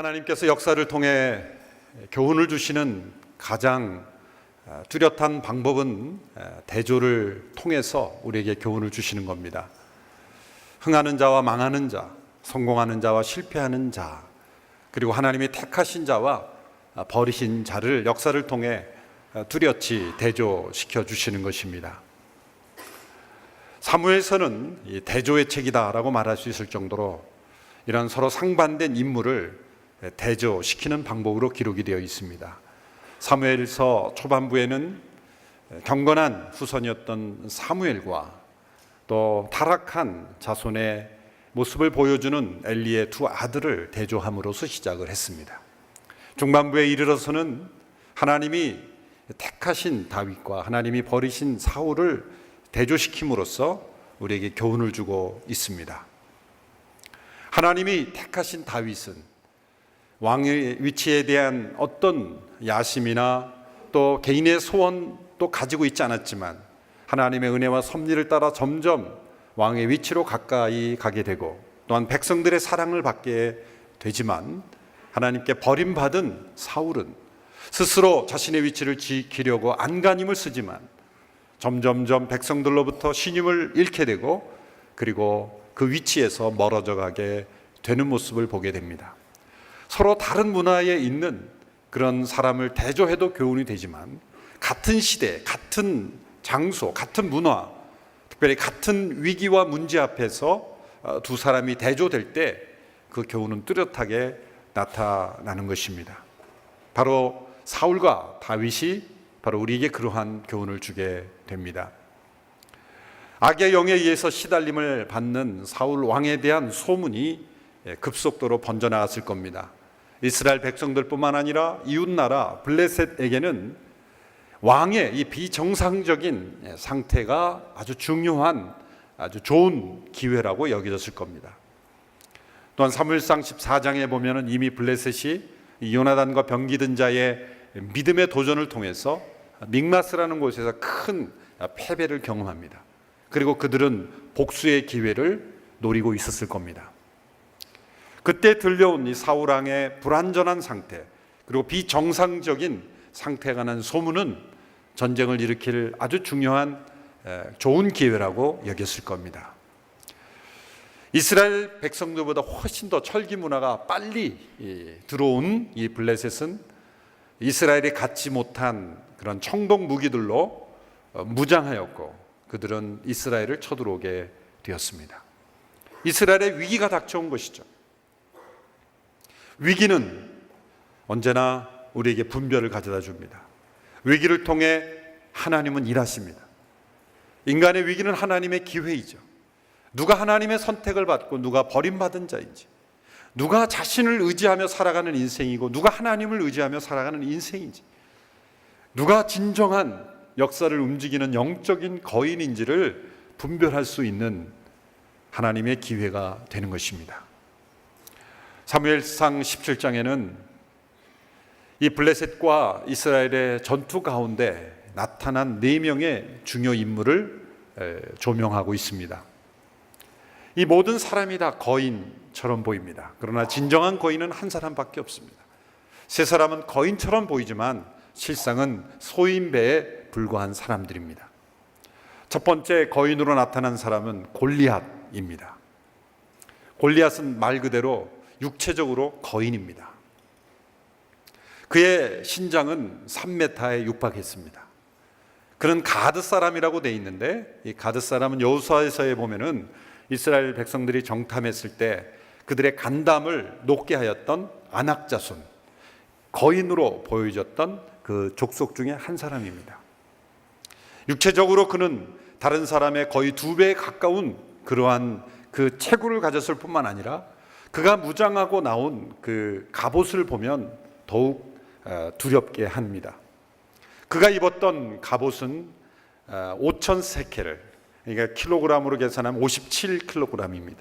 하나님께서 역사를 통해 교훈을 주시는 가장 뚜렷한 방법은 대조를 통해서 우리에게 교훈을 주시는 겁니다. 흥하는 자와 망하는 자, 성공하는 자와 실패하는 자, 그리고 하나님이 택하신 자와 버리신 자를 역사를 통해 뚜렷이 대조시켜 주시는 것입니다. 사무엘서는 이 대조의 책이다라고 말할 수 있을 정도로 이런 서로 상반된 인물을 대조시키는 방법으로 기록이 되어 있습니다. 사무엘서 초반부에는 경건한 후손이었던 사무엘과 또 타락한 자손의 모습을 보여주는 엘리의 두 아들을 대조함으로써 시작을 했습니다. 중반부에 이르러서는 하나님이 택하신 다윗과 하나님이 버리신 사울을 대조시킴으로써 우리에게 교훈을 주고 있습니다. 하나님이 택하신 다윗은 왕의 위치에 대한 어떤 야심이나 또 개인의 소원도 가지고 있지 않았지만 하나님의 은혜와 섭리를 따라 점점 왕의 위치로 가까이 가게 되고 또한 백성들의 사랑을 받게 되지만 하나님께 버림받은 사울은 스스로 자신의 위치를 지키려고 안간힘을 쓰지만 점점점 백성들로부터 신임을 잃게 되고 그리고 그 위치에서 멀어져 가게 되는 모습을 보게 됩니다. 서로 다른 문화에 있는 그런 사람을 대조해도 교훈이 되지만 같은 시대, 같은 장소, 같은 문화, 특별히 같은 위기와 문제 앞에서 두 사람이 대조될 때 그 교훈은 뚜렷하게 나타나는 것입니다. 바로 사울과 다윗이 바로 우리에게 그러한 교훈을 주게 됩니다. 악의 영에 의해서 시달림을 받는 사울 왕에 대한 소문이 급속도로 번져나갔을 겁니다. 이스라엘 백성들뿐만 아니라 이웃나라 블레셋에게는 왕의 이 비정상적인 상태가 아주 중요한 아주 좋은 기회라고 여겨졌을 겁니다. 또한 사무엘상 14장에 보면은 이미 블레셋이 요나단과 병기든 자의 믿음의 도전을 통해서 믹마스라는 곳에서 큰 패배를 경험합니다. 그리고 그들은 복수의 기회를 노리고 있었을 겁니다. 그때 들려온 이 사울 왕의 불완전한 상태 그리고 비정상적인 상태가 관한 소문은 전쟁을 일으킬 아주 중요한 좋은 기회라고 여겼을 겁니다. 이스라엘 백성들보다 훨씬 더 철기 문화가 빨리 들어온 이 블레셋은 이스라엘이 갖지 못한 그런 청동 무기들로 무장하였고 그들은 이스라엘을 쳐들어오게 되었습니다. 이스라엘의 위기가 닥쳐온 것이죠. 위기는 언제나 우리에게 분별을 가져다 줍니다. 위기를 통해 하나님은 일하십니다. 인간의 위기는 하나님의 기회이죠. 누가 하나님의 선택을 받고 누가 버림받은 자인지, 누가 자신을 의지하며 살아가는 인생이고 누가 하나님을 의지하며 살아가는 인생인지, 누가 진정한 역사를 움직이는 영적인 거인인지를 분별할 수 있는 하나님의 기회가 되는 것입니다. 사무엘상 17장에는 이 블레셋과 이스라엘의 전투 가운데 나타난 4명의 중요 인물을 조명하고 있습니다. 이 모든 사람이 다 거인처럼 보입니다. 그러나 진정한 거인은 한 사람밖에 없습니다. 세 사람은 거인처럼 보이지만 실상은 소인배에 불과한 사람들입니다. 첫 번째 거인으로 나타난 사람은 골리앗입니다. 골리앗은 말 그대로 육체적으로 거인입니다. 그의 신장은 3m에 육박했습니다. 그는 가드 사람이라고 되어 있는데 이 가드 사람은 여호수아서에 보면은 이스라엘 백성들이 정탐했을 때 그들의 간담을 높게 하였던 아낙 자손, 거인으로 보여졌던 그 족속 중에 한 사람입니다. 육체적으로 그는 다른 사람의 거의 2배에 가까운 그러한 그 체구를 가졌을 뿐만 아니라 그가 무장하고 나온 그 갑옷을 보면 더욱 두렵게 합니다. 그가 입었던 갑옷은 5,000세켈을, 그러니까 킬로그램으로 계산하면 57kg입니다.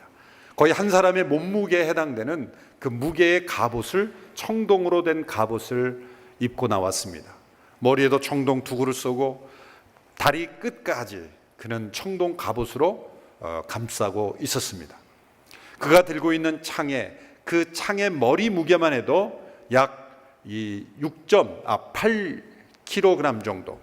거의 한 사람의 몸무게에 해당되는 그 무게의 갑옷을, 청동으로 된 갑옷을 입고 나왔습니다. 머리에도 청동 두구를 쓰고 다리 끝까지 그는 청동 갑옷으로 감싸고 있었습니다. 그가 들고 있는 창에 그 창의 머리 무게만 해도 약 6.8kg 정도,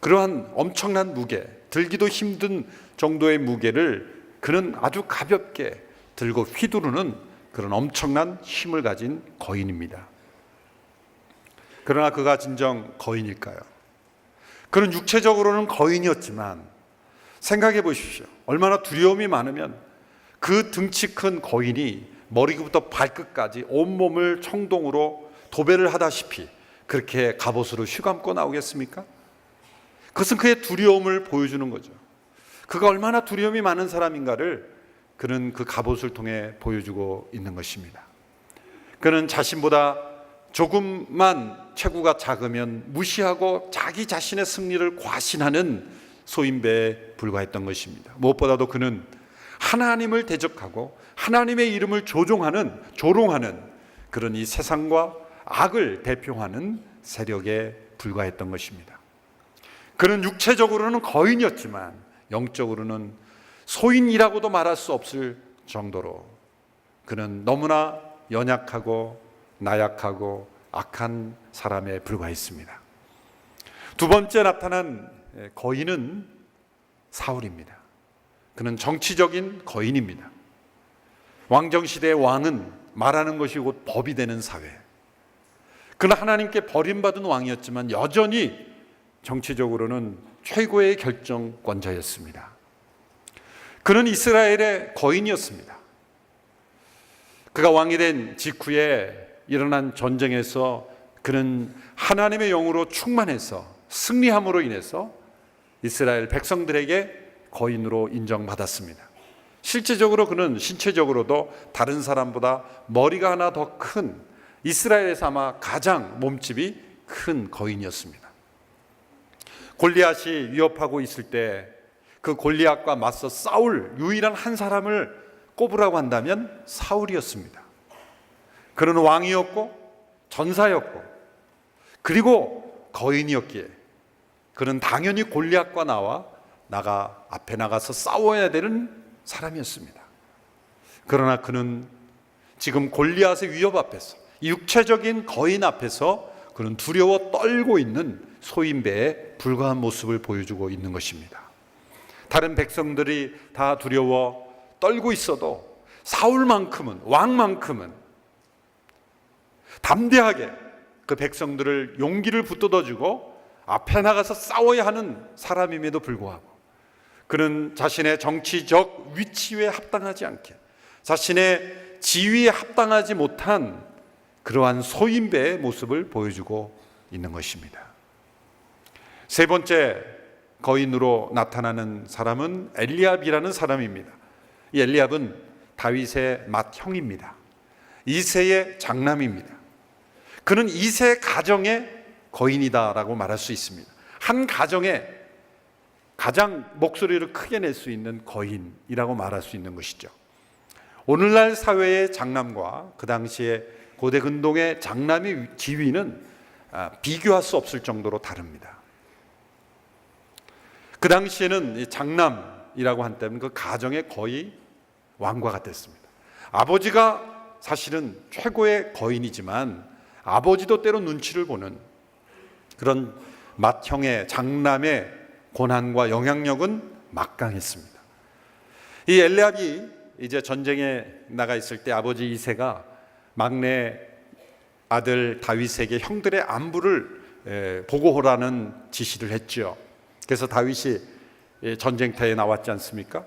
그러한 엄청난 무게, 들기도 힘든 정도의 무게를 그는 아주 가볍게 들고 휘두르는 그런 엄청난 힘을 가진 거인입니다. 그러나 그가 진정 거인일까요? 그는 육체적으로는 거인이었지만 생각해 보십시오. 얼마나 두려움이 많으면 그 등치 큰 거인이 머리부터 발끝까지 온몸을 청동으로 도배를 하다시피 그렇게 갑옷으로 휘감고 나오겠습니까? 그것은 그의 두려움을 보여주는 거죠. 그가 얼마나 두려움이 많은 사람인가를 그는 그 갑옷을 통해 보여주고 있는 것입니다. 그는 자신보다 조금만 체구가 작으면 무시하고 자기 자신의 승리를 과신하는 소인배에 불과했던 것입니다. 무엇보다도 그는 하나님을 대적하고 하나님의 이름을 조롱하는 그런 이 세상과 악을 대표하는 세력에 불과했던 것입니다. 그는 육체적으로는 거인이었지만 영적으로는 소인이라고도 말할 수 없을 정도로 그는 너무나 연약하고 나약하고 악한 사람에 불과했습니다. 두 번째 나타난 거인은 사울입니다. 그는 정치적인 거인입니다. 왕정시대의 왕은 말하는 것이 곧 법이 되는 사회. 그는 하나님께 버림받은 왕이었지만 여전히 정치적으로는 최고의 결정권자였습니다. 그는 이스라엘의 거인이었습니다. 그가 왕이 된 직후에 일어난 전쟁에서 그는 하나님의 영으로 충만해서 승리함으로 인해서 이스라엘 백성들에게 거인으로 인정받았습니다. 실제적으로 그는 신체적으로도 다른 사람보다 머리가 하나 더 큰, 이스라엘에서 아마 가장 몸집이 큰 거인이었습니다. 골리앗이 위협하고 있을 때 그 골리앗과 맞서 싸울 유일한 한 사람을 꼽으라고 한다면 사울이었습니다. 그는 왕이었고 전사였고 그리고 거인이었기에 그는 당연히 골리앗과 나가 앞에 나가서 싸워야 되는 사람이었습니다. 그러나 그는 지금 골리앗의 위협 앞에서, 육체적인 거인 앞에서 그는 두려워 떨고 있는 소인배에 불과한 모습을 보여주고 있는 것입니다. 다른 백성들이 다 두려워 떨고 있어도 사울만큼은, 왕만큼은 담대하게 그 백성들을 용기를 붙돋아주고 앞에 나가서 싸워야 하는 사람임에도 불구하고 그는 자신의 정치적 위치에 합당하지 않게, 자신의 지위에 합당하지 못한 그러한 소인배의 모습을 보여주고 있는 것입니다. 세 번째 거인으로 나타나는 사람은 엘리압이라는 사람입니다. 이 엘리압은 다윗의 맏형입니다. 이새의 장남입니다. 그는 이새 가정의 거인이다라고 말할 수 있습니다. 한 가정에 가장 목소리를 크게 낼 수 있는 거인이라고 말할 수 있는 것이죠. 오늘날 사회의 장남과 그 당시에 고대 근동의 장남의 지위는 비교할 수 없을 정도로 다릅니다. 그 당시에는 이 장남이라고 한다면 그 가정의 거의 왕과 같았습니다. 아버지가 사실은 최고의 거인이지만 아버지도 때로 눈치를 보는 그런 맏형의 장남의 권한과 영향력은 막강했습니다. 이 엘리압이 이제 전쟁에 나가 있을 때 아버지 이새가 막내 아들 다윗에게 형들의 안부를 보고하라는 지시를 했죠. 그래서 다윗이 전쟁터에 나왔지 않습니까?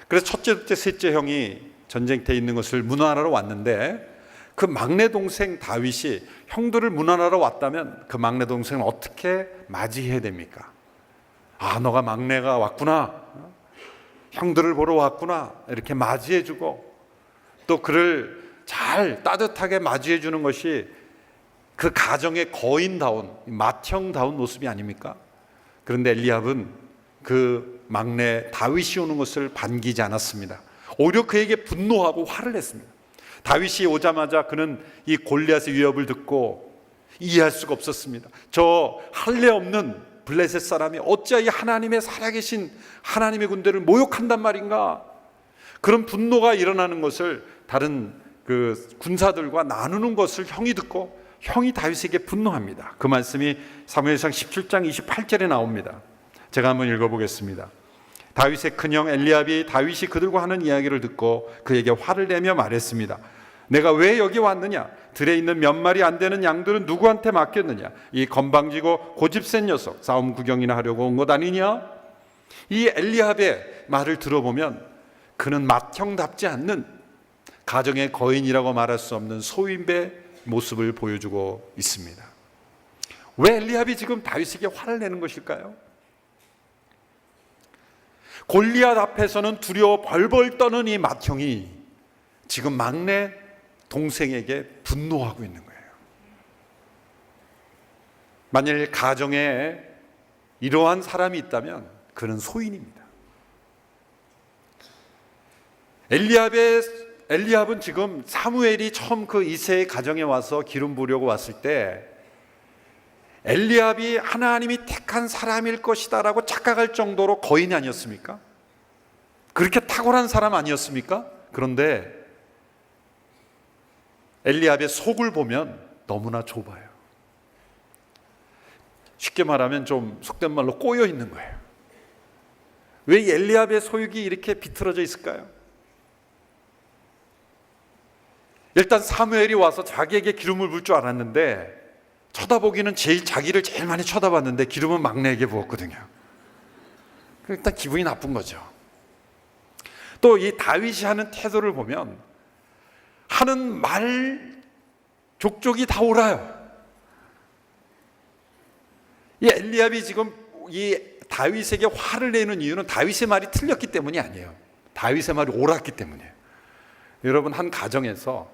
그래서 첫째, 둘째, 셋째 형이 전쟁터에 있는 것을 문안하러 왔는데 그 막내 동생 다윗이 형들을 문안하러 왔다면 그 막내 동생을 어떻게 맞이해야 됩니까? 아, 너가 막내가 왔구나, 형들을 보러 왔구나, 이렇게 맞이해주고 또 그를 잘 따뜻하게 맞이해주는 것이 그 가정의 거인다운, 맏형다운 모습이 아닙니까? 그런데 엘리압은 그 막내 다윗이 오는 것을 반기지 않았습니다. 오히려 그에게 분노하고 화를 냈습니다. 다윗이 오자마자 그는 이 골리앗의 위협을 듣고 이해할 수가 없었습니다. 저 할례 없는 블레셋 사람이 어찌 이 하나님의 살아계신 하나님의 군대를 모욕한단 말인가? 그런 분노가 일어나는 것을 다른 그 군사들과 나누는 것을 형이 듣고 형이 다윗에게 분노합니다. 그 말씀이 사무엘상 17장 28절에 나옵니다. 제가 한번 읽어보겠습니다. 다윗의 큰형 엘리압이 다윗이 그들과 하는 이야기를 듣고 그에게 화를 내며 말했습니다. 내가 왜 여기 왔느냐? 들에 있는 몇 마리 안 되는 양들은 누구한테 맡겼느냐? 이 건방지고 고집센 녀석, 싸움 구경이나 하려고 온 것 아니냐? 이 엘리압의 말을 들어보면 그는 맏형답지 않는 가정의 거인이라고 말할 수 없는 소인배 모습을 보여주고 있습니다. 왜 엘리압이 지금 다윗에게 화를 내는 것일까요? 골리앗 앞에서는 두려워 벌벌 떠는 이 맏형이 지금 막내 동생에게 분노하고 있는 거예요. 만일 가정에 이러한 사람이 있다면 그는 소인입니다. 엘리압은 지금 사무엘이 처음 그 이새의 가정에 와서 기름 부으려고 왔을 때 엘리압이 하나님이 택한 사람일 것이다라고 착각할 정도로 거인이 아니었습니까? 그렇게 탁월한 사람 아니었습니까? 그런데 엘리압의 속을 보면 너무나 좁아요. 쉽게 말하면 좀 속된 말로 꼬여 있는 거예요. 왜 엘리압의 소육이 이렇게 비틀어져 있을까요? 일단 사무엘이 와서 자기에게 기름을 부을 줄 알았는데 쳐다보기는 자기를 제일 많이 쳐다봤는데 기름은 막내에게 부었거든요. 일단 기분이 나쁜 거죠. 또 이 다윗이 하는 태도를 보면 하는 말 족족이 다 옳아요. 이 엘리압이 지금 이 다윗에게 화를 내는 이유는 다윗의 말이 틀렸기 때문이 아니에요. 다윗의 말이 옳았기 때문이에요. 여러분, 한 가정에서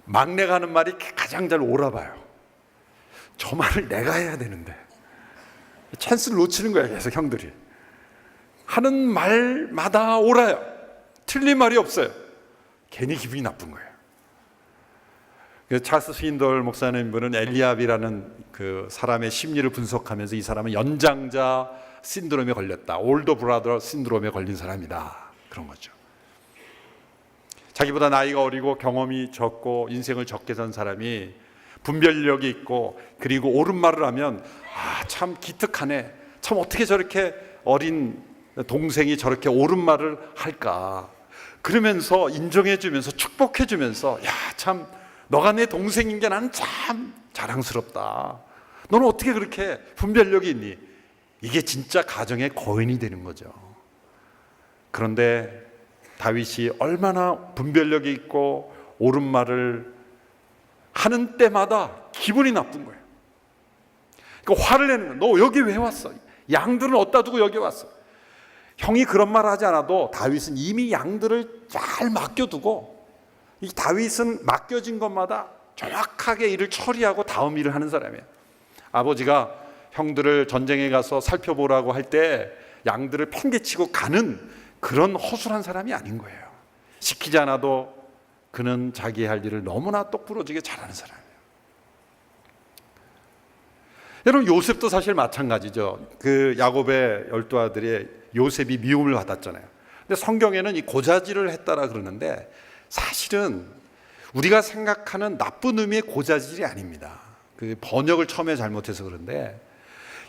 막내가 하는 말이 가장 잘 옳아봐요. 저 말을 내가 해야 되는데 찬스를 놓치는 거예요. 계속 형들이 하는 말마다 옳아요. 틀린 말이 없어요. 괜히 기분이 나쁜 거예요. 찰스 스윈돌 목사님 분은 엘리압이라는 그 사람의 심리를 분석하면서 이 사람은 연장자 신드롬에 걸렸다, 올더 브라더 신드롬에 걸린 사람이다, 그런 거죠. 자기보다 나이가 어리고 경험이 적고 인생을 적게 산 사람이 분별력이 있고 그리고 옳은 말을 하면 참 기특하네, 참 어떻게 저렇게 어린 동생이 저렇게 옳은 말을 할까, 그러면서 인정해주면서 축복해주면서 참 너가 내 동생인 게 나는 참 자랑스럽다, 너는 어떻게 그렇게 분별력이 있니, 이게 진짜 가정의 거인이 되는 거죠. 그런데 다윗이 얼마나 분별력이 있고 옳은 말을 하는 때마다 기분이 나쁜 거예요. 그러니까 화를 내는 거예요. 너 여기 왜 왔어? 양들은 어디다 두고 여기 왔어? 형이 그런 말을 하지 않아도 다윗은 이미 양들을 잘 맡겨두고, 이 다윗은 맡겨진 것마다 정확하게 일을 처리하고 다음 일을 하는 사람이에요. 아버지가 형들을 전쟁에 가서 살펴보라고 할 때 양들을 팽개치고 가는 그런 허술한 사람이 아닌 거예요. 시키지 않아도 그는 자기 할 일을 너무나 똑부러지게 잘하는 사람이에요. 여러분, 요셉도 사실 마찬가지죠. 그 야곱의 12아들의 요셉이 미움을 받았잖아요. 근데 성경에는 이 고자질을 했다라 그러는데 사실은 우리가 생각하는 나쁜 의미의 고자질이 아닙니다. 그 번역을 처음에 잘못해서 그런데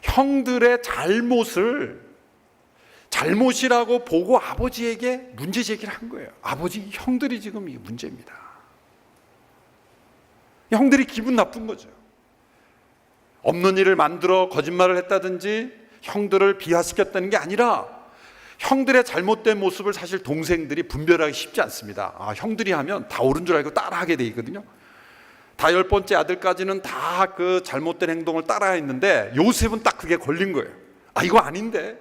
형들의 잘못이라고 보고 아버지에게 문제 제기를 한 거예요. 아버지, 형들이 지금 이게 문제입니다. 형들이 기분 나쁜 거죠. 없는 일을 만들어 거짓말을 했다든지 형들을 비하시켰다는 게 아니라 형들의 잘못된 모습을 사실 동생들이 분별하기 쉽지 않습니다. 형들이 하면 다 옳은 줄 알고 따라하게 돼 있거든요. 다 10번째 아들까지는 다 그 잘못된 행동을 따라했는데 요셉은 딱 그게 걸린 거예요. 이거 아닌데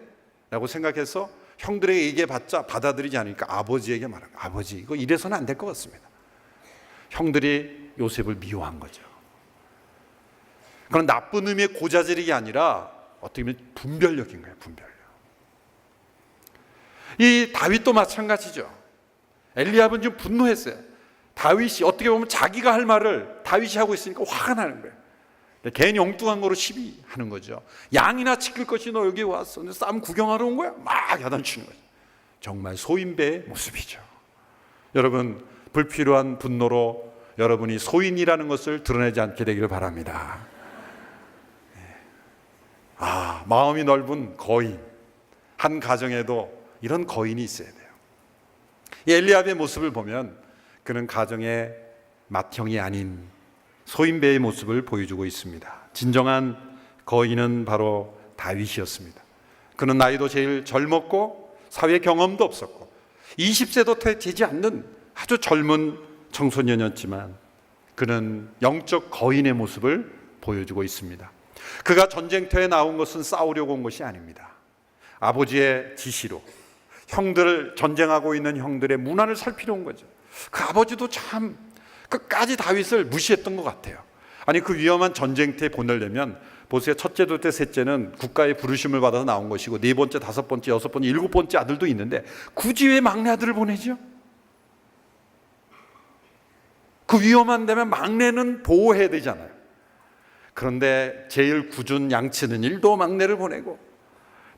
라고 생각해서 형들에게 얘기해봤자 받아들이지 않으니까 아버지에게 말한 거예요. 아버지, 이거 이래서는 안 될 것 같습니다. 형들이 요셉을 미워한 거죠. 그건 나쁜 의미의 고자질이 아니라 어떻게 보면 분별력인 거예요. 분별력. 이 다윗도 마찬가지죠. 엘리압은 지금 분노했어요. 다윗이 어떻게 보면 자기가 할 말을 다윗이 하고 있으니까 화가 나는 거예요. 괜히 엉뚱한 거로 시비하는 거죠. 양이나 지킬 것이 너 여기 왔어, 싸움 구경하러 온 거야? 막 야단치는 거죠. 정말 소인배의 모습이죠. 여러분, 불필요한 분노로 여러분이 소인이라는 것을 드러내지 않게 되기를 바랍니다. 마음이 넓은 거인, 한 가정에도 이런 거인이 있어야 돼요. 이 엘리압의 모습을 보면 그는 가정의 맏형이 아닌 소인배의 모습을 보여주고 있습니다. 진정한 거인은 바로 다윗이었습니다. 그는 나이도 제일 젊었고 사회 경험도 없었고 20세도 되지 않는 아주 젊은 청소년이었지만 그는 영적 거인의 모습을 보여주고 있습니다. 그가 전쟁터에 나온 것은 싸우려고 온 것이 아닙니다. 아버지의 지시로 형들을, 전쟁하고 있는 형들의 문화를 살피러 온 거죠. 그 아버지도 참 끝까지 다윗을 무시했던 것 같아요. 아니, 그 위험한 전쟁터에 보내려면 보세요. 첫째, 둘째, 셋째는 국가의 부르심을 받아서 나온 것이고 네 번째, 다섯 번째, 여섯 번째, 일곱 번째 아들도 있는데 굳이 왜 막내 아들을 보내죠? 그 위험한 데면 막내는 보호해야 되잖아요. 그런데 제일 굳은 양치는 일도 막내를 보내고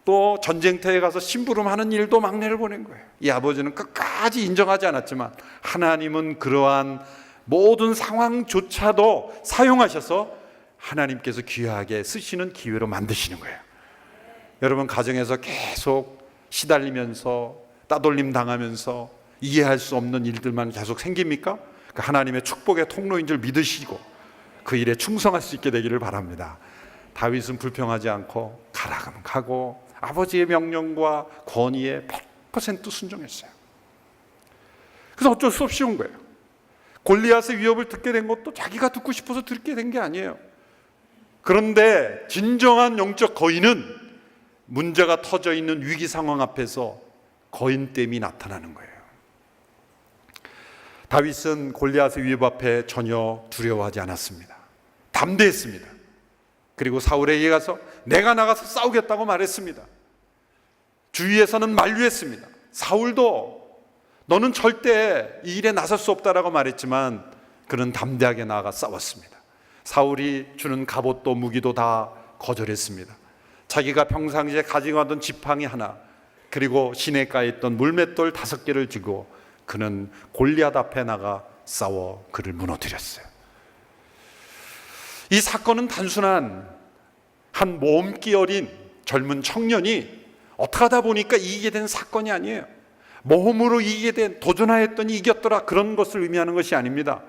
또 전쟁터에 가서 심부름하는 일도 막내를 보낸 거예요. 이 아버지는 끝까지 인정하지 않았지만 하나님은 그러한 모든 상황조차도 사용하셔서 하나님께서 귀하게 쓰시는 기회로 만드시는 거예요. 여러분, 가정에서 계속 시달리면서 따돌림 당하면서 이해할 수 없는 일들만 계속 생깁니까? 하나님의 축복의 통로인 줄 믿으시고 그 일에 충성할 수 있게 되기를 바랍니다. 다윗은 불평하지 않고 가라 하면 가고 아버지의 명령과 권위에 100% 순종했어요. 그래서 어쩔 수 없이 온 거예요. 골리앗의 위협을 듣게 된 것도 자기가 듣고 싶어서 듣게 된 게 아니에요. 그런데 진정한 영적 거인은 문제가 터져 있는 위기 상황 앞에서 거인됨이 나타나는 거예요. 다윗은 골리앗의 위협 앞에 전혀 두려워하지 않았습니다. 담대했습니다. 그리고 사울에게 가서 내가 나가서 싸우겠다고 말했습니다. 주위에서는 만류했습니다. 사울도 너는 절대 이 일에 나설 수 없다라고 말했지만 그는 담대하게 나아가 싸웠습니다. 사울이 주는 갑옷도 무기도 다 거절했습니다. 자기가 평상시에 가지고 가던 지팡이 하나 그리고 시냇가에 있던 물맷돌 5개를 쥐고 그는 골리앗 앞에 나가 싸워 그를 무너뜨렸어요. 이 사건은 단순한 한 모험기 어린 젊은 청년이 어떻게 하다 보니까 이기게 된 사건이 아니에요. 모험으로 이기게 된, 도전하였더니 이겼더라, 그런 것을 의미하는 것이 아닙니다.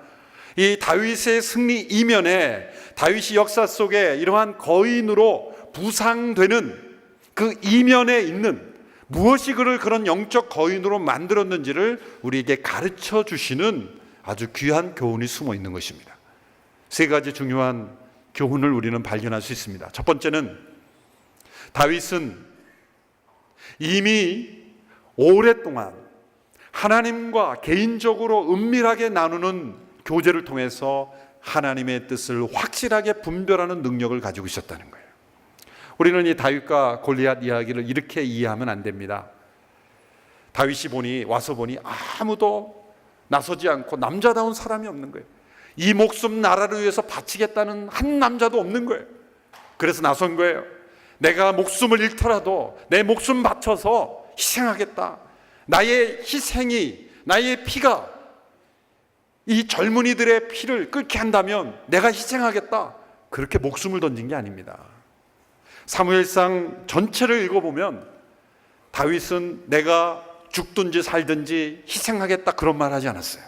이 다윗의 승리 이면에 다윗이 역사 속에 이러한 거인으로 부상되는 그 이면에 있는 무엇이 그를 그런 영적 거인으로 만들었는지를 우리에게 가르쳐 주시는 아주 귀한 교훈이 숨어 있는 것입니다. 3가지 중요한 교훈을 우리는 발견할 수 있습니다. 첫 번째는 다윗은 이미 오랫동안 하나님과 개인적으로 은밀하게 나누는 교제를 통해서 하나님의 뜻을 확실하게 분별하는 능력을 가지고 있었다는 거예요. 우리는 이 다윗과 골리앗 이야기를 이렇게 이해하면 안 됩니다. 다윗이 와서 보니 아무도 나서지 않고 남자다운 사람이 없는 거예요. 이 목숨 나라를 위해서 바치겠다는 한 남자도 없는 거예요. 그래서 나선 거예요. 내가 목숨을 잃더라도 내 목숨 바쳐서 희생하겠다. 나의 희생이, 나의 피가 이 젊은이들의 피를 끓게 한다면 내가 희생하겠다. 그렇게 목숨을 던진 게 아닙니다. 사무엘상 전체를 읽어보면 다윗은 내가 죽든지 살든지 희생하겠다 그런 말 하지 않았어요.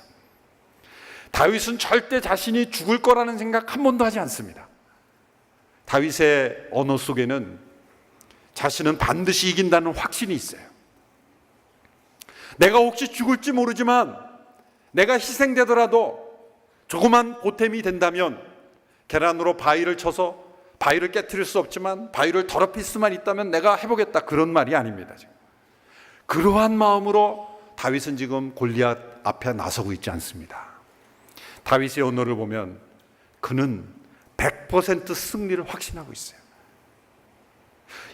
다윗은 절대 자신이 죽을 거라는 생각 한 번도 하지 않습니다. 다윗의 언어 속에는 자신은 반드시 이긴다는 확신이 있어요. 내가 혹시 죽을지 모르지만 내가 희생되더라도 조그만 보탬이 된다면 계란으로 바위를 쳐서 바위를 깨트릴 수 없지만 바위를 더럽힐 수만 있다면 내가 해보겠다, 그런 말이 아닙니다. 지금. 그러한 마음으로 다윗은 지금 골리앗 앞에 나서고 있지 않습니다. 다윗의 언어를 보면 그는 100% 승리를 확신하고 있어요.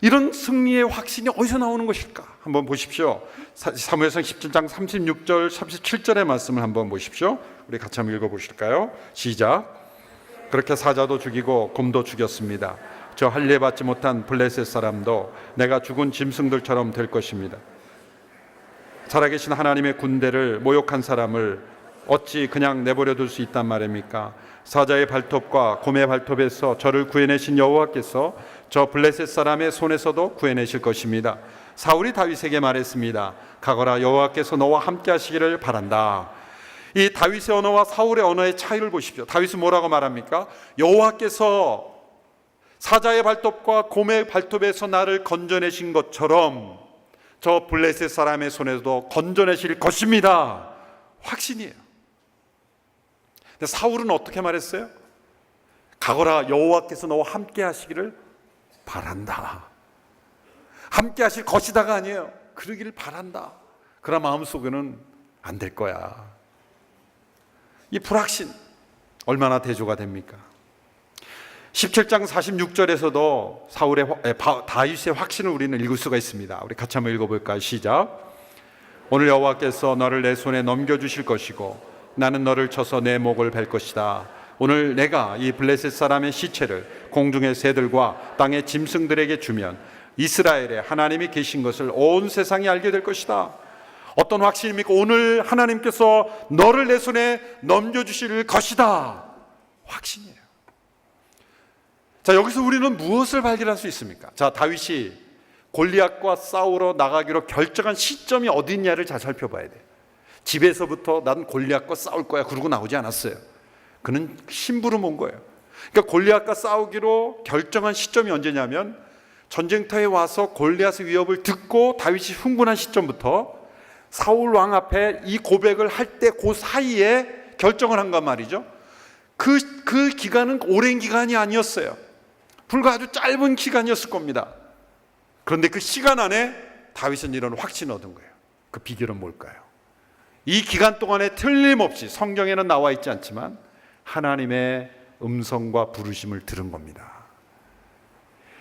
이런 승리의 확신이 어디서 나오는 것일까? 한번 보십시오. 사무엘상 17장 36절 37절의 말씀을 한번 보십시오. 우리 같이 한번 읽어보실까요? 시작. 그렇게 사자도 죽이고 곰도 죽였습니다. 저 할례 받지 못한 블레셋 사람도 내가 죽은 짐승들처럼 될 것입니다. 살아계신 하나님의 군대를 모욕한 사람을 어찌 그냥 내버려 둘 수 있단 말입니까? 사자의 발톱과 곰의 발톱에서 저를 구해내신 여호와께서 저 블레셋 사람의 손에서도 구해내실 것입니다. 사울이 다윗에게 말했습니다. 가거라, 여호와께서 너와 함께 하시기를 바란다. 이 다윗의 언어와 사울의 언어의 차이를 보십시오. 다윗은 뭐라고 말합니까? 여호와께서 사자의 발톱과 곰의 발톱에서 나를 건져내신 것처럼 저 블레셋 사람의 손에서도 건져내실 것입니다. 확신이에요. 근데 사울은 어떻게 말했어요? 가거라, 여호와께서 너와 함께 하시기를 바란다. 함께 하실 것이다가 아니에요. 그러기를 바란다. 그러나 마음속에는 안 될 거야. 이 불확신 얼마나 대조가 됩니까? 17장 46절에서도 다윗의 확신을 우리는 읽을 수가 있습니다. 우리 같이 한번 읽어볼까요? 시작. 오늘 여호와께서 너를 내 손에 넘겨주실 것이고 나는 너를 쳐서 내 목을 벨 것이다. 오늘 내가 이 블레셋 사람의 시체를 공중의 새들과 땅의 짐승들에게 주면 이스라엘에 하나님이 계신 것을 온 세상이 알게 될 것이다. 어떤 확신입니까? 오늘 하나님께서 너를 내 손에 넘겨주실 것이다. 확신이에요. 자, 여기서 우리는 무엇을 발견할 수 있습니까? 자, 다윗이 골리앗과 싸우러 나가기로 결정한 시점이 어디 있냐를 잘 살펴봐야 돼요. 집에서부터 난 골리앗과 싸울 거야 그러고 나오지 않았어요. 그는 심부름 온 거예요. 그러니까 골리앗과 싸우기로 결정한 시점이 언제냐면 전쟁터에 와서 골리앗의 위협을 듣고 다윗이 흥분한 시점부터 사울 왕 앞에 이 고백을 할 때 그 사이에 결정을 한 건 말이죠. 그 기간은 오랜 기간이 아니었어요. 불과 아주 짧은 기간이었을 겁니다. 그런데 그 시간 안에 다윗은 이런 확신을 얻은 거예요. 그 비결은 뭘까요? 이 기간 동안에 틀림없이 성경에는 나와 있지 않지만 하나님의 음성과 부르심을 들은 겁니다.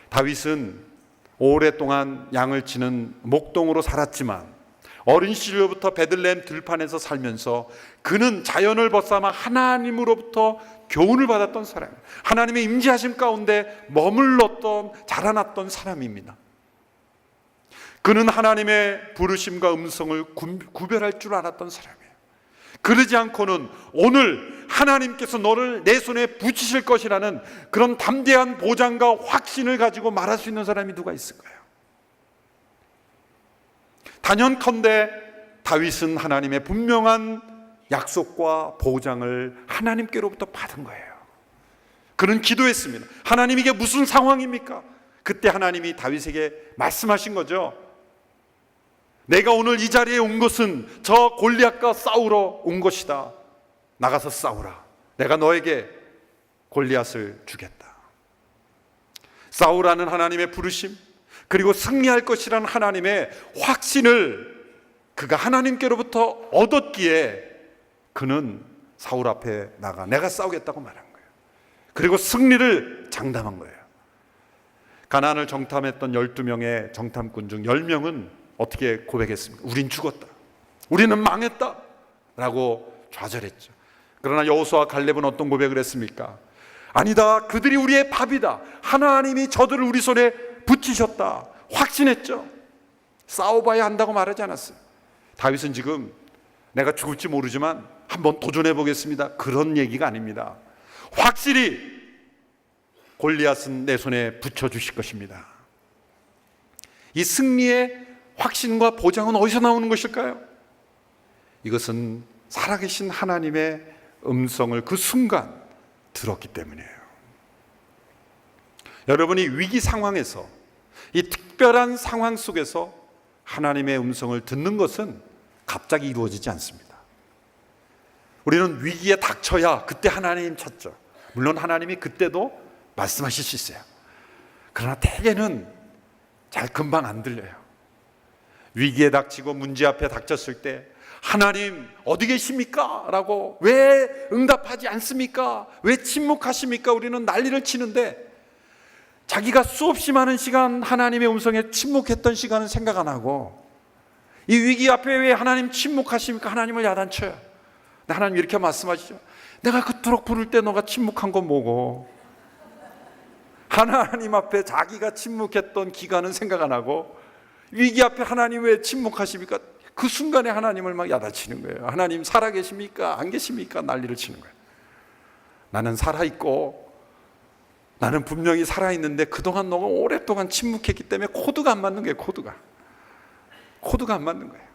다윗은 오랫동안 양을 치는 목동으로 살았지만 어린 시절부터 베들레헴 들판에서 살면서 그는 자연을 벗삼아 하나님으로부터 교훈을 받았던 사람이에요. 하나님의 임재하심 가운데 머물렀던 자라났던 사람입니다. 그는 하나님의 부르심과 음성을 구별할 줄 알았던 사람이에요. 그러지 않고는 오늘 하나님께서 너를 내 손에 붙이실 것이라는 그런 담대한 보장과 확신을 가지고 말할 수 있는 사람이 누가 있을까요? 단연컨대 다윗은 하나님의 분명한 약속과 보장을 하나님께로부터 받은 거예요. 그는 기도했습니다. 하나님, 이게 무슨 상황입니까? 그때 하나님이 다윗에게 말씀하신 거죠. 내가 오늘 이 자리에 온 것은 저 골리앗과 싸우러 온 것이다. 나가서 싸우라. 내가 너에게 골리앗을 주겠다. 싸우라는 하나님의 부르심, 그리고 승리할 것이라는 하나님의 확신을 그가 하나님께로부터 얻었기에 그는 사울 앞에 나가 내가 싸우겠다고 말한 거예요. 그리고 승리를 장담한 거예요. 가나안을 정탐했던 12명의 정탐꾼 중 10명은 어떻게 고백했습니까? 우린 죽었다. 우리는 망했다. 라고 좌절했죠. 그러나 여호수아와 갈렙은 어떤 고백을 했습니까? 아니다. 그들이 우리의 밥이다. 하나님이 저들을 우리 손에 붙이셨다. 확신했죠. 싸워봐야 한다고 말하지 않았어요. 다윗은 지금 내가 죽을지 모르지만 한번 도전해 보겠습니다. 그런 얘기가 아닙니다. 확실히 골리앗은 내 손에 붙여주실 것입니다. 이 승리의 확신과 보장은 어디서 나오는 것일까요? 이것은 살아계신 하나님의 음성을 그 순간 들었기 때문이에요. 여러분이 위기 상황에서, 이 특별한 상황 속에서 하나님의 음성을 듣는 것은 갑자기 이루어지지 않습니다. 우리는 위기에 닥쳐야 그때 하나님 찾죠. 물론 하나님이 그때도 말씀하실 수 있어요. 그러나 대개는 잘 금방 안 들려요. 위기에 닥치고 문제 앞에 닥쳤을 때 하나님 어디 계십니까? 라고 왜 응답하지 않습니까? 왜 침묵하십니까? 우리는 난리를 치는데 자기가 수없이 많은 시간 하나님의 음성에 침묵했던 시간은 생각 안 하고 이 위기 앞에 왜 하나님 침묵하십니까? 하나님을 야단쳐요. 근데 하나님 이렇게 말씀하시죠. 내가 그토록 부를 때 너가 침묵한 건 뭐고? 하나님 앞에 자기가 침묵했던 기간은 생각 안 하고 위기 앞에 하나님 왜 침묵하십니까? 그 순간에 하나님을 막 야단치는 거예요. 하나님 살아계십니까? 안 계십니까? 난리를 치는 거예요. 나는 살아있고 나는 분명히 살아있는데 그동안 너무 오랫동안 침묵했기 때문에 코드가 안 맞는 거예요. 코드가 안 맞는 거예요.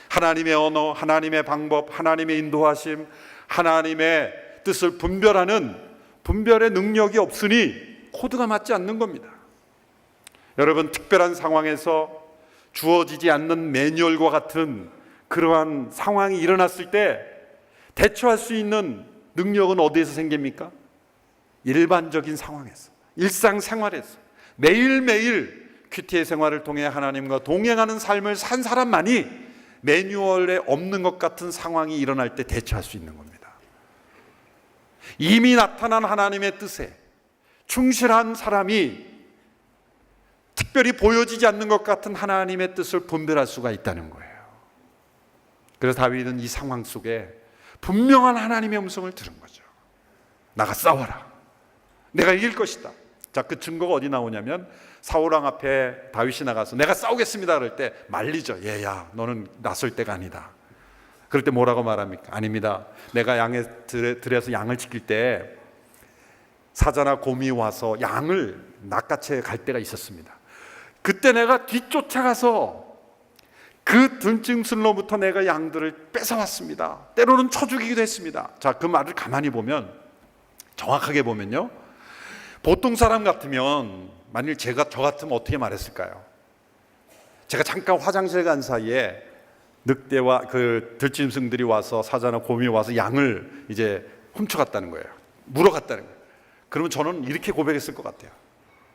하나님의 언어, 하나님의 방법, 하나님의 인도하심, 하나님의 뜻을 분별하는 분별의 능력이 없으니 코드가 맞지 않는 겁니다. 여러분, 특별한 상황에서 주어지지 않는 매뉴얼과 같은 그러한 상황이 일어났을 때 대처할 수 있는 능력은 어디에서 생깁니까? 일반적인 상황에서, 일상생활에서 매일매일 큐티의 생활을 통해 하나님과 동행하는 삶을 산 사람만이 매뉴얼에 없는 것 같은 상황이 일어날 때 대처할 수 있는 겁니다. 이미 나타난 하나님의 뜻에 충실한 사람이 특별히 보여지지 않는 것 같은 하나님의 뜻을 분별할 수가 있다는 거예요. 그래서 다윗은 이 상황 속에 분명한 하나님의 음성을 들은 거죠. 나가 싸워라. 내가 이길 것이다. 자, 그 증거가 어디 나오냐면 사울왕 앞에 다윗이 나가서 내가 싸우겠습니다 그럴 때 말리죠. 얘야, 너는 나설 때가 아니다. 그럴 때 뭐라고 말합니까? 아닙니다. 내가 양의 들에서 양을 지킬 때 사자나 곰이 와서 양을 낚아채 갈 때가 있었습니다. 그때 내가 뒤쫓아가서 그 들짐승로부터 내가 양들을 뺏어왔습니다. 때로는 쳐 죽이기도 했습니다. 자, 그 말을 가만히 보면, 정확하게 보면요, 보통 사람 같으면 만일 저 같으면 어떻게 말했을까요? 제가 잠깐 화장실 간 사이에 늑대와 그 들짐승들이 와서 사자나 곰이 와서 양을 이제 훔쳐갔다는 거예요. 물어갔다는 거예요. 그러면 저는 이렇게 고백했을 것 같아요.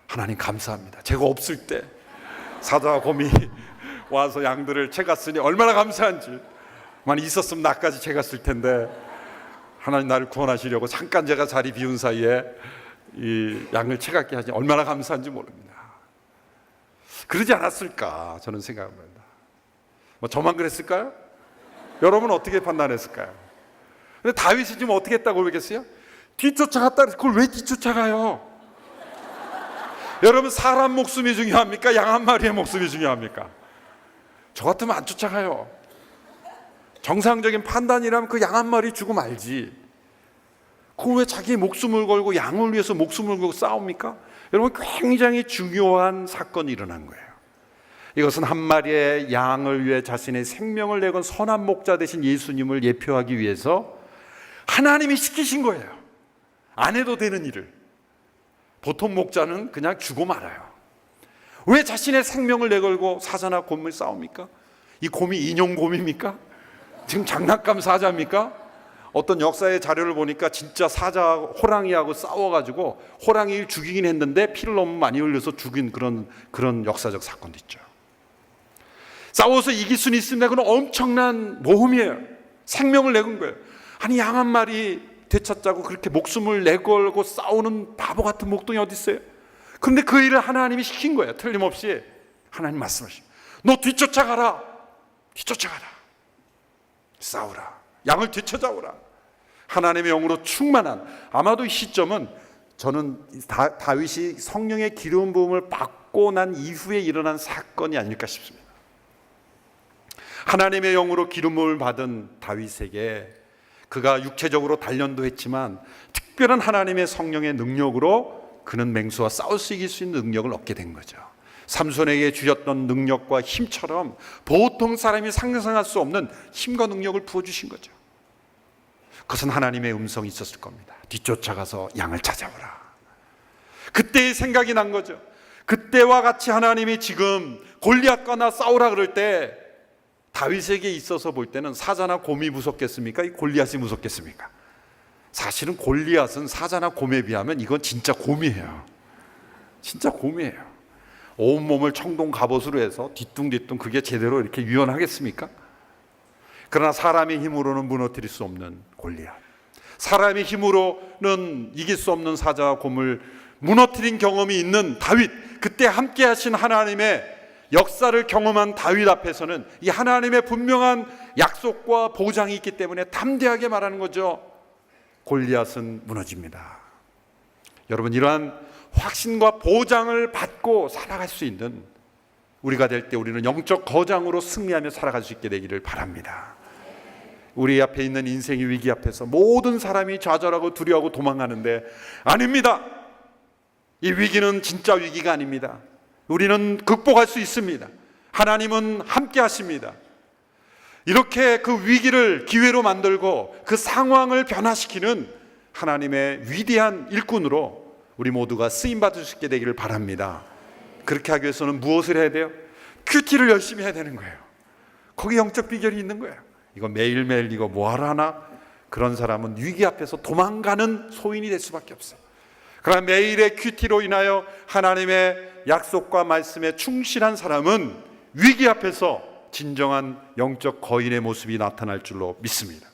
하나님 감사합니다. 제가 없을 때 사자와 곰이 와서 양들을 채갔으니 얼마나 감사한지. 만약 있었으면 나까지 채갔을 텐데 하나님 나를 구원하시려고 잠깐 제가 자리 비운 사이에 이 양을 채갔게 하지 얼마나 감사한지 모릅니다. 그러지 않았을까 저는 생각합니다. 뭐 저만 그랬을까요? 여러분은 어떻게 판단했을까요? 근데 다윗이 지금 어떻게 했다고 그러겠어요? 뒤쫓아갔다. 그걸 왜 뒤쫓아가요? 여러분, 사람 목숨이 중요합니까? 양 한 마리의 목숨이 중요합니까? 저 같으면 안 쫓아가요. 정상적인 판단이라면 그 양 한 마리 주고 말지. 그걸 왜 자기 목숨을 걸고 양을 위해서 목숨을 걸고 싸웁니까? 여러분, 굉장히 중요한 사건이 일어난 거예요. 이것은 한 마리의 양을 위해 자신의 생명을 내건 선한 목자 되신 예수님을 예표하기 위해서 하나님이 시키신 거예요. 안 해도 되는 일을. 보통 목자는 그냥 주고 말아요. 왜 자신의 생명을 내걸고 사자나 곰을 싸웁니까? 이 곰이 인형곰입니까? 지금 장난감 사자입니까? 어떤 역사의 자료를 보니까 진짜 사자 호랑이하고 싸워가지고 호랑이를 죽이긴 했는데 피를 너무 많이 흘려서 죽인 그런 역사적 사건도 있죠. 싸워서 이길 수는 있습니다. 그건 엄청난 모험이에요. 생명을 내건 거예요. 아니, 양 한 마리 되찾자고 그렇게 목숨을 내걸고 싸우는 바보 같은 목동이 어디 있어요? 그런데 그 일을 하나님이 시킨 거예요. 틀림없이 하나님 말씀하시죠. 너 뒤쫓아가라. 싸우라. 양을 되찾아오라. 하나님의 영으로 충만한, 아마도 이 시점은 저는 다윗이 성령의 기름 부음을 받고 난 이후에 일어난 사건이 아닐까 싶습니다. 하나님의 영으로 기름 부음을 받은 다윗에게 그가 육체적으로 단련도 했지만 특별한 하나님의 성령의 능력으로 그는 맹수와 싸울 수 이길 수 있는 능력을 얻게 된 거죠. 삼손에게 주셨던 능력과 힘처럼 보통 사람이 상상할 수 없는 힘과 능력을 부어주신 거죠. 그것은 하나님의 음성이 있었을 겁니다. 뒤쫓아가서 양을 찾아오라. 그때의 생각이 난 거죠. 그때와 같이 하나님이 지금 골리앗과 나 싸우라 그럴 때 다윗에게 있어서 볼 때는 사자나 곰이 무섭겠습니까? 이 골리앗이 무섭겠습니까? 사실은 골리앗은 사자나 곰에 비하면 이건 진짜 곰이에요. 진짜 곰이에요. 온몸을 청동 갑옷으로 해서 뒤뚱뒤뚱 그게 제대로 이렇게 유연하겠습니까? 그러나 사람의 힘으로는 무너뜨릴 수 없는 골리앗, 사람의 힘으로는 이길 수 없는 사자와 곰을 무너뜨린 경험이 있는 다윗, 그때 함께 하신 하나님의 역사를 경험한 다윗 앞에서는 이 하나님의 분명한 약속과 보장이 있기 때문에 담대하게 말하는 거죠. 골리앗은 무너집니다. 여러분, 이러한 확신과 보장을 받고 살아갈 수 있는 우리가 될 때 우리는 영적 거장으로 승리하며 살아갈 수 있게 되기를 바랍니다. 우리 앞에 있는 인생의 위기 앞에서 모든 사람이 좌절하고 두려워하고 도망가는데 아닙니다. 이 위기는 진짜 위기가 아닙니다. 우리는 극복할 수 있습니다. 하나님은 함께 하십니다. 이렇게 그 위기를 기회로 만들고 그 상황을 변화시키는 하나님의 위대한 일꾼으로 우리 모두가 쓰임받을 수 있게 되기를 바랍니다. 그렇게 하기 위해서는 무엇을 해야 돼요? 큐티를 열심히 해야 되는 거예요. 거기 영적 비결이 있는 거예요. 이거 매일매일 이거 뭐하러 하나? 그런 사람은 위기 앞에서 도망가는 소인이 될 수밖에 없어요. 그러나 매일의 큐티로 인하여 하나님의 약속과 말씀에 충실한 사람은 위기 앞에서 진정한 영적 거인의 모습이 나타날 줄로 믿습니다.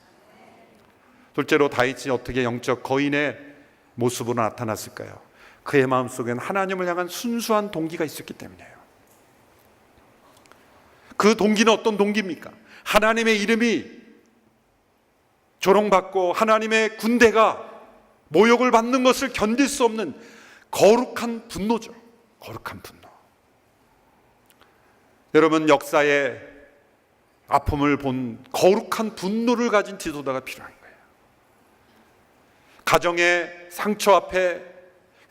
둘째로 다윗이 어떻게 영적 거인의 모습으로 나타났을까요? 그의 마음속엔 하나님을 향한 순수한 동기가 있었기 때문이에요. 그 동기는 어떤 동기입니까? 하나님의 이름이 조롱받고 하나님의 군대가 모욕을 받는 것을 견딜 수 없는 거룩한 분노죠. 거룩한 분노. 여러분, 역사의 아픔을 본 거룩한 분노를 가진 지도자가 필요한 거예요. 가정의 상처 앞에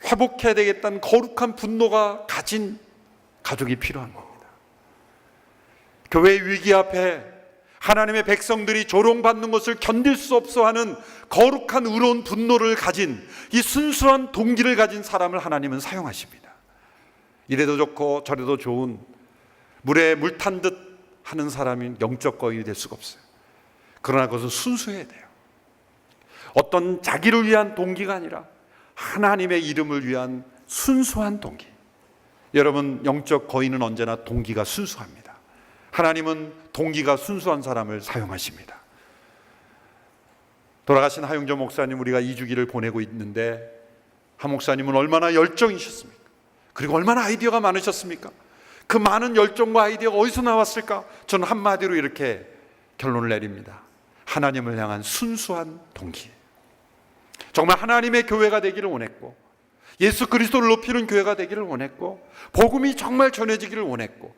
회복해야 되겠다는 거룩한 분노가 가진 가족이 필요한 겁니다. 교회의 위기 앞에 하나님의 백성들이 조롱받는 것을 견딜 수 없어 하는 거룩한 의로운 분노를 가진 이 순수한 동기를 가진 사람을 하나님은 사용하십니다. 이래도 좋고 저래도 좋은 물에 물 탄 듯 하는 사람이 영적 거인이 될 수가 없어요. 그러나 그것은 순수해야 돼요. 어떤 자기를 위한 동기가 아니라 하나님의 이름을 위한 순수한 동기. 여러분, 영적 거인은 언제나 동기가 순수합니다. 하나님은 동기가 순수한 사람을 사용하십니다. 돌아가신 하용조 목사님, 우리가 2주기를 보내고 있는데 하 목사님은 얼마나 열정이셨습니까? 그리고 얼마나 아이디어가 많으셨습니까? 그 많은 열정과 아이디어가 어디서 나왔을까? 저는 한마디로 이렇게 결론을 내립니다. 하나님을 향한 순수한 동기. 정말 하나님의 교회가 되기를 원했고, 예수 그리스도를 높이는 교회가 되기를 원했고, 복음이 정말 전해지기를 원했고,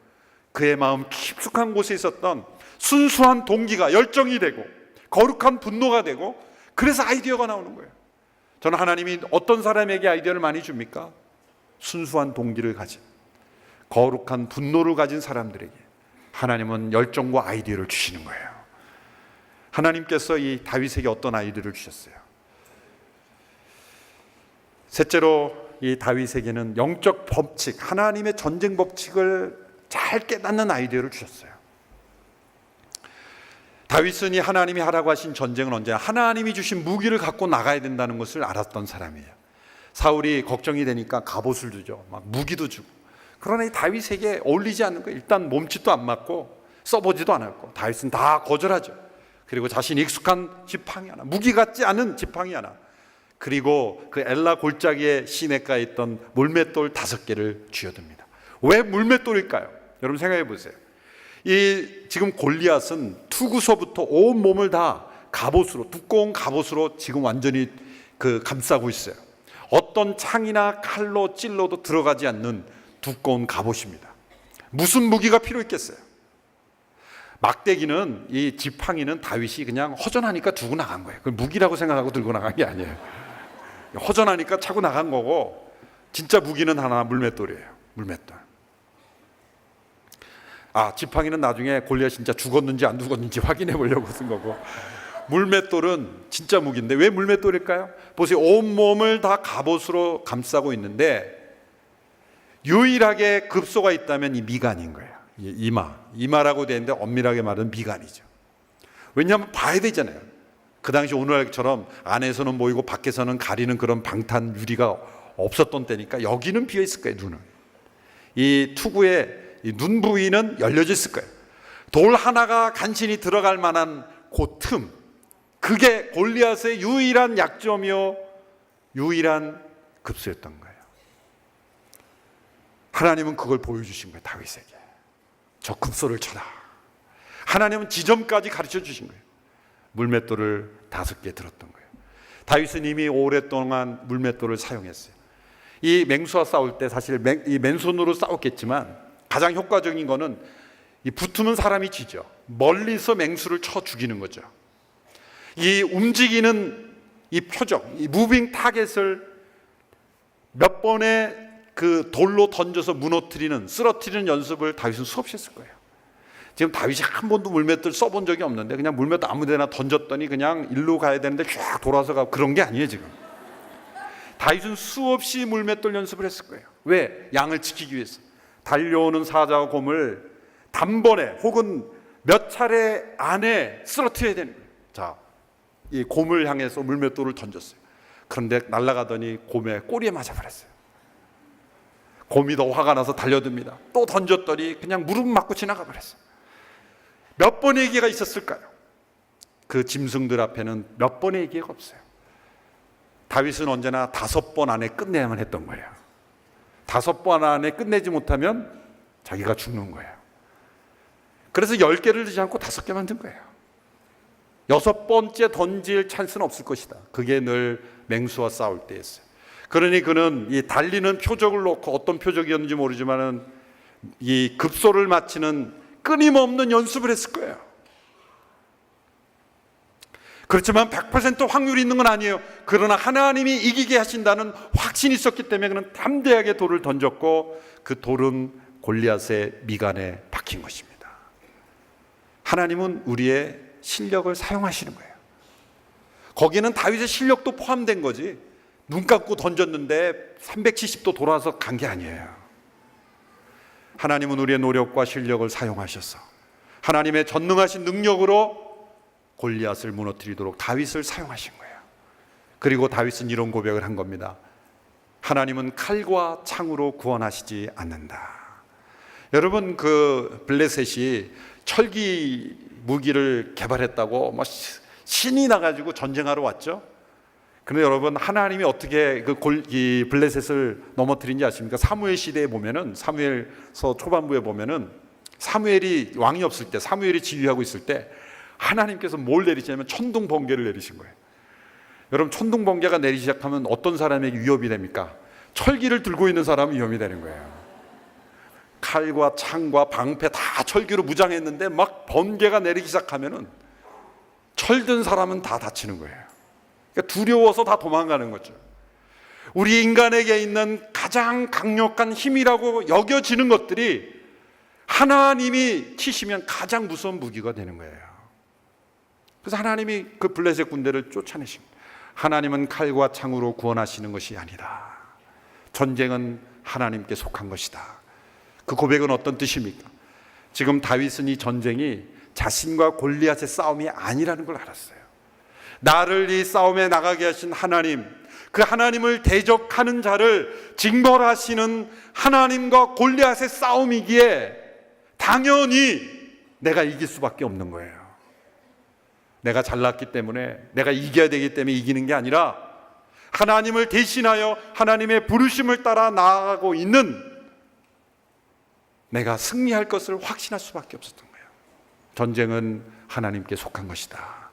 그의 마음 깊숙한 곳에 있었던 순수한 동기가 열정이 되고 거룩한 분노가 되고, 그래서 아이디어가 나오는 거예요. 저는 하나님이 어떤 사람에게 아이디어를 많이 줍니까? 순수한 동기를 가진, 거룩한 분노를 가진 사람들에게 하나님은 열정과 아이디어를 주시는 거예요. 하나님께서 이 다윗에게 어떤 아이디어를 주셨어요? 셋째로, 이 다윗에게는 영적 법칙, 하나님의 전쟁 법칙을 잘 깨닫는 아이디어를 주셨어요. 다윗은 이 하나님이 하라고 하신 전쟁은 언제나 하나님이 주신 무기를 갖고 나가야 된다는 것을 알았던 사람이에요. 사울이 걱정이 되니까 갑옷을 주죠. 막 무기도 주고. 그러나 이 다윗에게 어울리지 않는 거예요. 일단 몸짓도 안 맞고 써보지도 않았고, 다윗은 다 거절하죠. 그리고 자신이 익숙한 지팡이 하나, 무기 같지 않은 지팡이 하나, 그리고 그 엘라 골짜기의 시냇가에 있던 물맷돌 5개를 쥐어듭니다. 왜 물맷돌일까요? 여러분 생각해 보세요. 이 지금 골리앗은 투구서부터 온 몸을 다 갑옷으로, 두꺼운 갑옷으로 지금 완전히 감싸고 있어요. 어떤 창이나 칼로 찔러도 들어가지 않는 두꺼운 갑옷입니다. 무슨 무기가 필요했겠어요? 막대기는, 이 지팡이는 다윗이 그냥 허전하니까 두고 나간 거예요. 그걸 무기라고 생각하고 들고 나간 게 아니에요. 허전하니까 차고 나간 거고, 진짜 무기는 하나, 물맷돌이에요. 물맷돌. 지팡이는 나중에 골리앗이 진짜 죽었는지 안 죽었는지 확인해 보려고 쓴 거고, 물맷돌은 진짜 무기인데 왜 물맷돌일까요? 보세요. 온몸을 다 갑옷으로 감싸고 있는데 유일하게 급소가 있다면 이 미간인 거예요. 이마라고 되어 있는데 엄밀하게 말하면 미간이죠. 왜냐하면 봐야 되잖아요. 그 당시 오늘처럼 안에서는 보이고 밖에서는 가리는 그런 방탄 유리가 없었던 때니까 여기는 비어 있을 거예요. 눈은. 이 투구의 이 눈 부위는 열려져 있을 거예요. 돌 하나가 간신히 들어갈 만한 그 틈, 그게 골리앗의 유일한 약점이요 유일한 급소였던 거예요. 하나님은 그걸 보여주신 거예요. 다윗에게. 저 급소를 쳐라. 하나님은 지점까지 가르쳐 주신 거예요. 물맷돌을 5개 들었던 거예요. 다윗은 이미 오랫동안 물맷돌을 사용했어요. 이 맹수와 싸울 때 사실 이 맨손으로 싸웠겠지만 가장 효과적인 거는 이 붙으면 사람이 지죠. 멀리서 맹수를 쳐 죽이는 거죠. 이 움직이는 이 표적, 이 무빙 타겟을 몇 번의 그 돌로 던져서 무너뜨리는, 쓰러뜨리는 연습을 다윗은 수없이 했을 거예요. 지금 다윗이 한 번도 물맷돌 써본 적이 없는데 그냥 물맷돌 아무데나 던졌더니 그냥 일로 가야 되는데 쫙 돌아서 가고 그런 게 아니에요. 지금 다윗은 수없이 물맷돌 연습을 했을 거예요. 왜? 양을 지키기 위해서. 달려오는 사자와 곰을 단번에 혹은 몇 차례 안에 쓰러뜨려야 되는 거예요. 자, 이 곰을 향해서 물맷돌을 던졌어요. 그런데 날아가더니 곰의 꼬리에 맞아버렸어요. 곰이 더 화가 나서 달려듭니다. 또 던졌더니 그냥 무릎 맞고 지나가 버렸어요. 몇 번의 기회가 있었을까요? 그 짐승들 앞에는 몇 번의 기회가 없어요. 다윗은 언제나 5번 안에 끝내야만 했던 거예요. 5번 안에 끝내지 못하면 자기가 죽는 거예요. 그래서 10개를 넣지 않고 5개 만든 거예요. 6번째 던질 찬스는 없을 것이다. 그게 늘 맹수와 싸울 때였어요. 그러니 그는 이 달리는 표적을 놓고 어떤 표적이었는지 모르지만은 이 급소를 마치는 끊임없는 연습을 했을 거예요. 그렇지만 100% 확률이 있는 건 아니에요. 그러나 하나님이 이기게 하신다는 확신이 있었기 때문에 그는 담대하게 돌을 던졌고 그 돌은 골리앗의 미간에 박힌 것입니다. 하나님은 우리의 실력을 사용하시는 거예요. 거기는 다윗의 실력도 포함된 거지 눈 감고 던졌는데 370도 돌아서 간 게 아니에요. 하나님은 우리의 노력과 실력을 사용하셔서 하나님의 전능하신 능력으로 골리앗을 무너뜨리도록 다윗을 사용하신 거예요. 그리고 다윗은 이런 고백을 한 겁니다. 하나님은 칼과 창으로 구원하시지 않는다. 여러분, 그 블레셋이 철기 무기를 개발했다고 뭐 신이 나가지고 전쟁하러 왔죠. 그런데 여러분, 하나님이 어떻게 이 블레셋을 넘어뜨린지 아십니까? 사무엘 시대에 보면은, 사무엘서 초반부에 보면은 사무엘이 왕이 없을 때, 사무엘이 지휘하고 있을 때 하나님께서 뭘 내리시냐면 천둥 번개를 내리신 거예요. 여러분, 천둥 번개가 내리기 시작하면 어떤 사람에게 위협이 됩니까? 철기를 들고 있는 사람은 위험이 되는 거예요. 칼과 창과 방패 다 철기로 무장했는데 막 번개가 내리기 시작하면은 철든 사람은 다 다치는 거예요. 그러니까 두려워서 다 도망가는 거죠. 우리 인간에게 있는 가장 강력한 힘이라고 여겨지는 것들이 하나님이 치시면 가장 무서운 무기가 되는 거예요. 그래서 하나님이 그 블레셋 군대를 쫓아내십니다. 하나님은 칼과 창으로 구원하시는 것이 아니다. 전쟁은 하나님께 속한 것이다. 그 고백은 어떤 뜻입니까? 지금 다윗은 이 전쟁이 자신과 골리앗의 싸움이 아니라는 걸 알았어요. 나를 이 싸움에 나가게 하신 하나님, 그 하나님을 대적하는 자를 징벌하시는 하나님과 골리앗의 싸움이기에 당연히 내가 이길 수밖에 없는 거예요. 내가 잘났기 때문에, 내가 이겨야 되기 때문에 이기는 게 아니라 하나님을 대신하여 하나님의 부르심을 따라 나아가고 있는 내가 승리할 것을 확신할 수밖에 없었던 거예요. 전쟁은 하나님께 속한 것이다.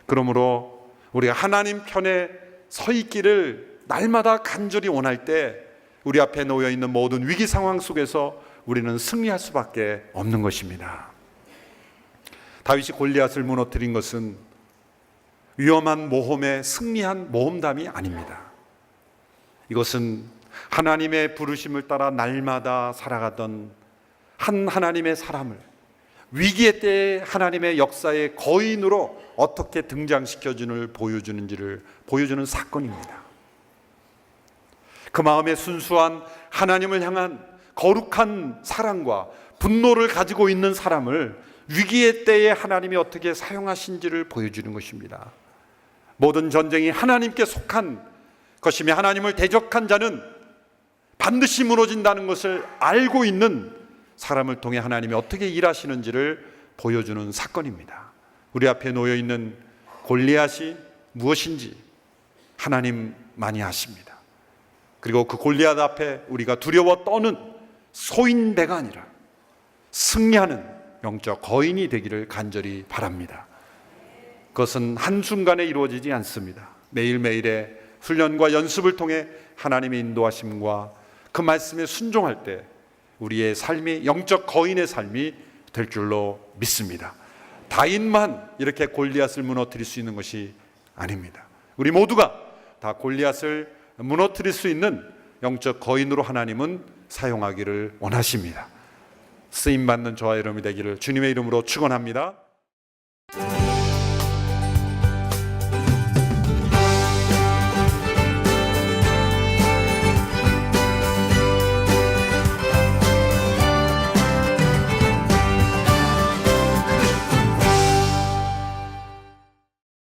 그러므로 우리가 하나님 편에 서 있기를 날마다 간절히 원할 때 우리 앞에 놓여 있는 모든 위기 상황 속에서 우리는 승리할 수밖에 없는 것입니다. 다윗이 골리앗을 무너뜨린 것은 위험한 모험에 승리한 모험담이 아닙니다. 이것은 하나님의 부르심을 따라 날마다 살아가던 한 하나님의 사람을 위기의 때에 하나님의 역사의 거인으로 어떻게 등장시켜주는지를 보여주는 사건입니다. 그 마음에 순수한 하나님을 향한 거룩한 사랑과 분노를 가지고 있는 사람을 위기의 때에 하나님이 어떻게 사용하신지를 보여주는 것입니다. 모든 전쟁이 하나님께 속한 것이며 하나님을 대적한 자는 반드시 무너진다는 것을 알고 있는 사람을 통해 하나님이 어떻게 일하시는지를 보여주는 사건입니다. 우리 앞에 놓여 있는 골리앗이 무엇인지 하나님만이 아십니다. 그리고 그 골리앗 앞에 우리가 두려워 떠는 소인배가 아니라 승리하는 영적 거인이 되기를 간절히 바랍니다. 그것은 한순간에 이루어지지 않습니다. 매일매일의 훈련과 연습을 통해 하나님의 인도하심과 그 말씀에 순종할 때 우리의 삶이 영적 거인의 삶이 될 줄로 믿습니다. 다윗만 이렇게 골리앗을 무너뜨릴 수 있는 것이 아닙니다. 우리 모두가 다 골리앗을 무너뜨릴 수 있는 영적 거인으로 하나님은 사용하기를 원하십니다. 쓰임받는 저와 여러분이 되기를 주님의 이름으로 축원합니다.